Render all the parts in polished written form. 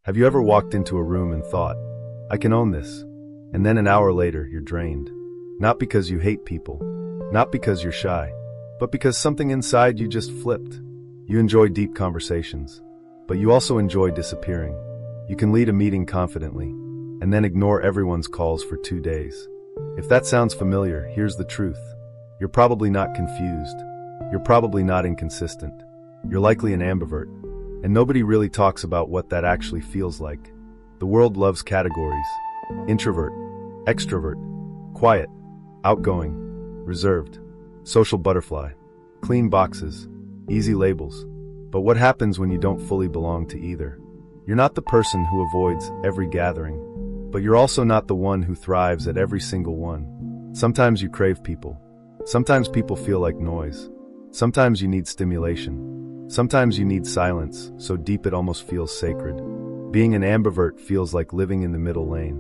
Have you ever walked into a room and thought, I can own this? And then an hour later, you're drained. Not because you hate people, not because you're shy, but because something inside you just flipped. You enjoy deep conversations, but you also enjoy disappearing. You can lead a meeting confidently, and then ignore everyone's calls for 2 days. If that sounds familiar, here's the truth. You're probably not confused. You're probably not inconsistent. You're likely an ambivert, and nobody really talks about what that actually feels like. The world loves categories: introvert, extrovert, quiet, outgoing, reserved, social butterfly, clean boxes, easy labels. But what happens when you don't fully belong to either? You're not the person who avoids every gathering, but you're also not the one who thrives at every single one. Sometimes you crave people. Sometimes people feel like noise. Sometimes you need stimulation. Sometimes you need silence, so deep it almost feels sacred. Being an ambivert feels like living in the middle lane.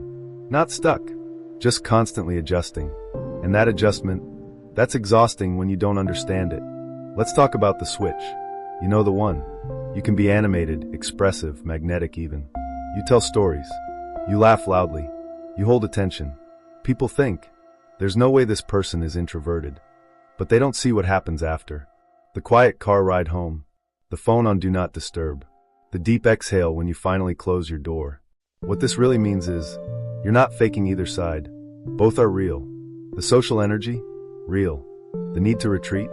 Not stuck, just constantly adjusting. And that adjustment, that's exhausting when you don't understand it. Let's talk about the switch. You know the one. You can be animated, expressive, magnetic even. You tell stories. You laugh loudly. You hold attention. People think, there's no way this person is introverted. But they don't see what happens after. The quiet car ride home. The phone on Do Not Disturb. The deep exhale when you finally close your door. What this really means is, you're not faking either side. Both are real. The social energy? Real. The need to retreat?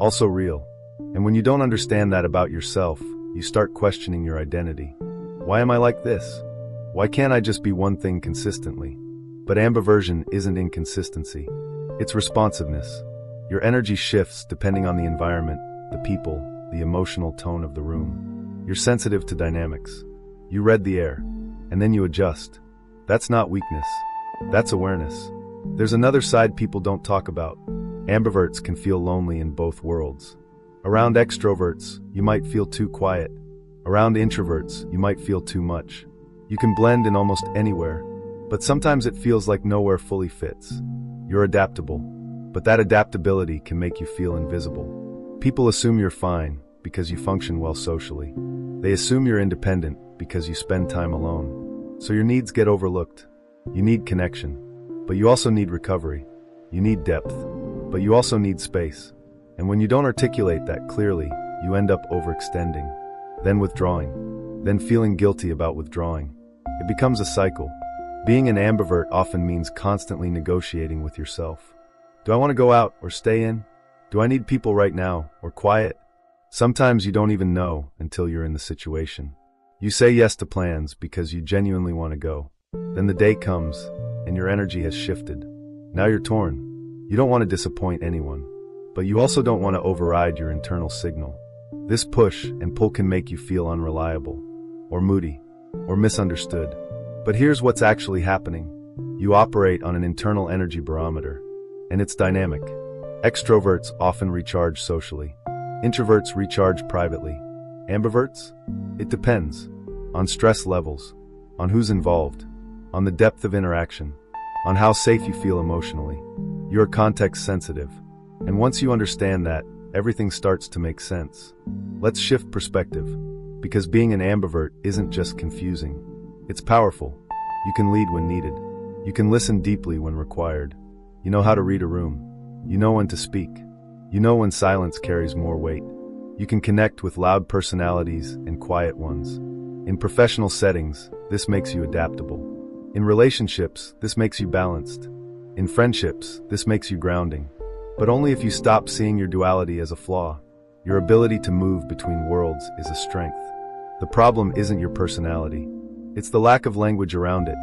Also real. And when you don't understand that about yourself, you start questioning your identity. Why am I like this? Why can't I just be one thing consistently? But ambiversion isn't inconsistency. It's responsiveness. Your energy shifts depending on the environment, the people, the emotional tone of the room. You're sensitive to dynamics. You read the air, and then you adjust. That's not weakness. That's awareness. There's another side people don't talk about. Ambiverts can feel lonely in both worlds. Around extroverts, you might feel too quiet. Around introverts, you might feel too much. You can blend in almost anywhere, but sometimes it feels like nowhere fully fits. You're adaptable, but that adaptability can make you feel invisible. People assume you're fine because you function well socially. They assume you're independent because you spend time alone. So your needs get overlooked. You need connection, but you also need recovery. You need depth, but you also need space. And when you don't articulate that clearly, you end up overextending, then withdrawing, then feeling guilty about withdrawing. It becomes a cycle. Being an ambivert often means constantly negotiating with yourself. Do I want to go out or stay in? Do I need people right now or quiet? Sometimes you don't even know until you're in the situation. You say yes to plans because you genuinely want to go. Then the day comes and your energy has shifted. Now you're torn. You don't want to disappoint anyone, but you also don't want to override your internal signal. This push and pull can make you feel unreliable, or moody, or misunderstood. But here's what's actually happening. You operate on an internal energy barometer, and it's dynamic. Extroverts often recharge socially. Introverts recharge privately. Ambiverts? It depends. On stress levels, on who's involved, on the depth of interaction, on how safe you feel emotionally. You're context sensitive. And once you understand that, everything starts to make sense. Let's shift perspective, because being an ambivert isn't just confusing. It's powerful. You can lead when needed. You can listen deeply when required. You know how to read a room. You know when to speak. You know when silence carries more weight. You can connect with loud personalities and quiet ones. In professional settings, this makes you adaptable. In relationships, this makes you balanced. In friendships, this makes you grounding. But only if you stop seeing your duality as a flaw. Your ability to move between worlds is a strength. The problem isn't your personality. It's the lack of language around it.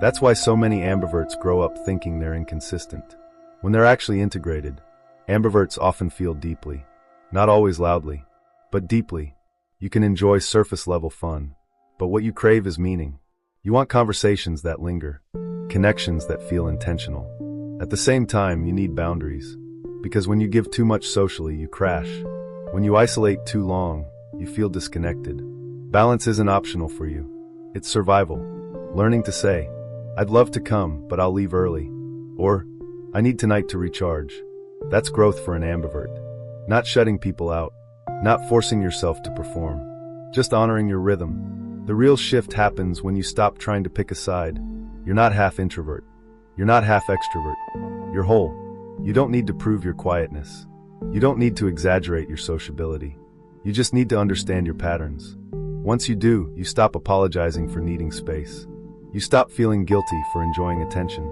That's why so many ambiverts grow up thinking they're inconsistent. When they're actually integrated, ambiverts often feel deeply. Not always loudly, but deeply. You can enjoy surface-level fun, but what you crave is meaning. You want conversations that linger, connections that feel intentional. At the same time, you need boundaries. Because when you give too much socially, you crash. When you isolate too long, you feel disconnected. Balance isn't optional for you. It's survival. Learning to say, I'd love to come, but I'll leave early. Or, I need tonight to recharge. That's growth for an ambivert. Not shutting people out. Not forcing yourself to perform. Just honoring your rhythm. The real shift happens when you stop trying to pick a side. You're not half introvert. You're not half extrovert. You're whole. You don't need to prove your quietness. You don't need to exaggerate your sociability. You just need to understand your patterns. Once you do, you stop apologizing for needing space. You stop feeling guilty for enjoying attention.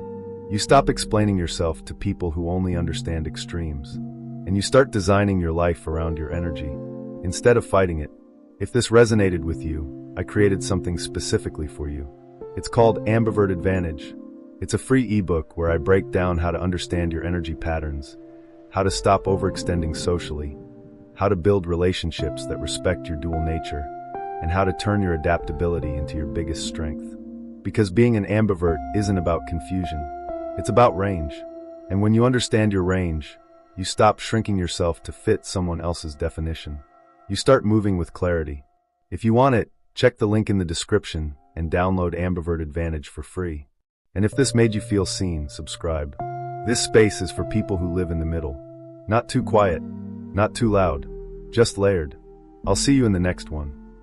You stop explaining yourself to people who only understand extremes. And you start designing your life around your energy, instead of fighting it. If this resonated with you, I created something specifically for you. It's called Ambivert Advantage. It's a free ebook where I break down how to understand your energy patterns, how to stop overextending socially, how to build relationships that respect your dual nature, and how to turn your adaptability into your biggest strength. Because being an ambivert isn't about confusion, it's about range. And when you understand your range, you stop shrinking yourself to fit someone else's definition. You start moving with clarity. If you want it, check the link in the description and download Ambivert Advantage for free. And if this made you feel seen, subscribe. This space is for people who live in the middle. Not too quiet, not too loud, just layered. I'll see you in the next one.